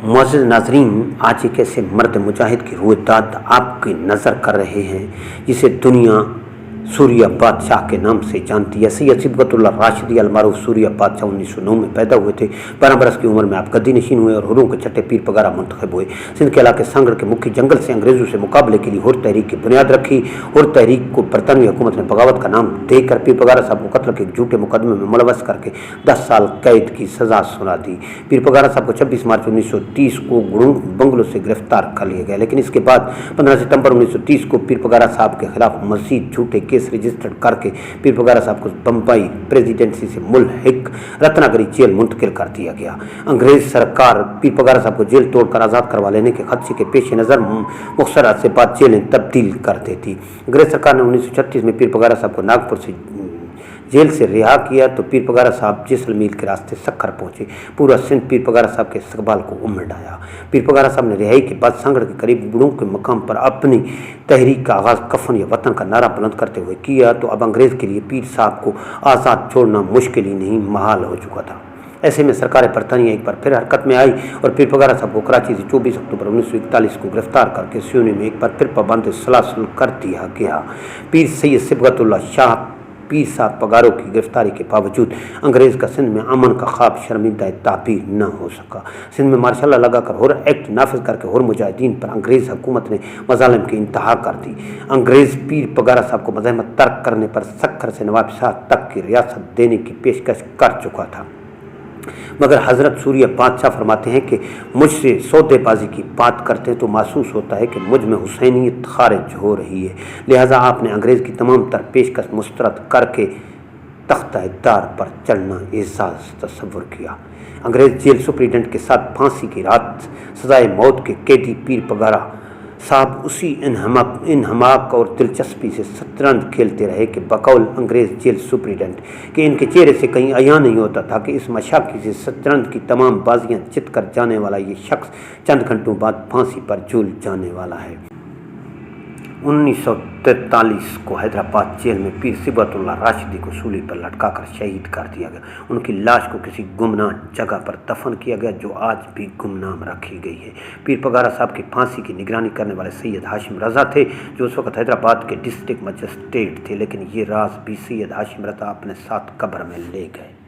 मुअज़्ज़िज़ नाज़रीन, आज एक ऐसे मर्द मुजाहिद की रोयदाद आपकी नज़र कर रहे हैं जिसे दुनिया सूर्या बादशाह के नाम से जानती है। सैयद सिबगतुल्लाह राशिदी अलमारूफ सूर्या बादशाह 1909 में पैदा हुए थे। 12 बरस की उम्र में आप गद्दी नशीन हुए और हुरों के छठे पीर पगारा मुंतखब हुए। सिंध के इलाके सांगड़ के मुख्य जंगल से अंग्रेज़ों से मुकाबले के लिए हुर तहरीक की बुनियाद रखी। हुर तहरीक को बरतानवी हुकूमत ने बगावत का नाम देकर पीर पगारा साहब को कत्ल के एक झूठे मुकदमे में मुलवस करके 10 साल कैद की सजा सुना दी। पीर पगारा साहब को 26 मार्च 1930 को गुड़ुंग बंगलों से गिरफ्तार कर लिया गया, लेकिन इसके बाद 15 सितंबर 1930 को पीर पगारा साहब के खिलाफ मजीद झूठे केस रजिस्टर्ड करके पीर पगारा साहब को बम्बई प्रेसिडेंसी से मुल्हिक रत्नागिरी जेल मुंतकिल कर दिया गया। अंग्रेज सरकार पीर पगारा साहब को जेल तोड़कर आज़ाद करवा लेने के खदशे के पेश नज़र मुख्तसर अरसे बाद जेलें तब्दील कर देती। अंग्रेज सरकार ने 1936 में पीर पगारा साहब को नागपुर से जेल से रिहा किया तो पीर पगारा साहब जैसलमेर के रास्ते सक्खर पहुंचे। पूरा सिंध पीर पगारा साहब के इस्तकबाल को उमड़ आया। पीर पगारा साहब ने रिहाई के बाद सांगड़ के करीब बुड़ों के मकाम पर अपनी तहरीक का आगाज़ कफन या वतन का नारा बुलंद करते हुए किया तो अब अंग्रेज़ के लिए पीर साहब को आज़ाद छोड़ना मुश्किल ही नहीं महाल हो चुका था। ऐसे में सरकार बरतानिया एक बार फिर हरकत में आई और पीर पगारा साहब को कराची से 24 अक्टूबर 1941 को गिरफ्तार करके सियोनी में एक बार फिर पाबंद सलासल कर दिया गया। पीर सैयद सिबगतुल्लाह शाह पीर साहब पगारों की गिरफ्तारी के बावजूद अंग्रेज़ का सिंध में अमन का ख्वाब शर्मिंदा ताबीर न हो सका। सिंध में मार्शल लगाकर हुर एक्ट नाफिज करके हुर मुजाहिदीन पर अंग्रेज़ हुकूमत ने मजालिम की इंतहा कर दी। अंग्रेज़ पीर पगारा साहब को मज़ाहमत तर्क करने पर सक्खर से नवाब शाह तक की रियासत देने की पेशकश कर चुका था, मगर हज़रत सूर्या बादशाह फरमाते हैं कि मुझसे सौदेबाजी की बात करते हैं तो महसूस होता है कि मुझ में हुसैनियत खारिज हो रही है। लिहाजा आपने अंग्रेज़ की तमाम तर पेशकश मुस्तरद करके तख्ता-ए-दार पर चढ़ना एजाज़ तस्वुर किया। अंग्रेज़ जेल सुप्रीडेंट के साथ फांसी की रात सजाए मौत के कैदी पीर पगारा साहब उसी इनहमाक और दिलचस्पी से शतरंज खेलते रहे कि बकौल अंग्रेज़ जेल सुप्रीडेंट कि इनके चेहरे से कहीं अया नहीं होता था कि इस मशाकी से शतरंज की तमाम बाजियां जीत कर जाने वाला ये शख्स चंद घंटों बाद फांसी पर झूल जाने वाला है। 1943 को हैदराबाद जेल में पीर सिबगतुल्लाह राशिदी को सूली पर लटकाकर शहीद कर दिया गया। उनकी लाश को किसी गुमनाम जगह पर दफन किया गया जो आज भी गुमनाम रखी गई है। पीर पगारा साहब की फांसी की निगरानी करने वाले सैयद हाशिम रज़ा थे जो उस वक्त हैदराबाद के डिस्ट्रिक्ट मजिस्ट्रेट थे, लेकिन ये राज भी सैयद हाशिम रज़ा अपने साथ कब्र में ले गए।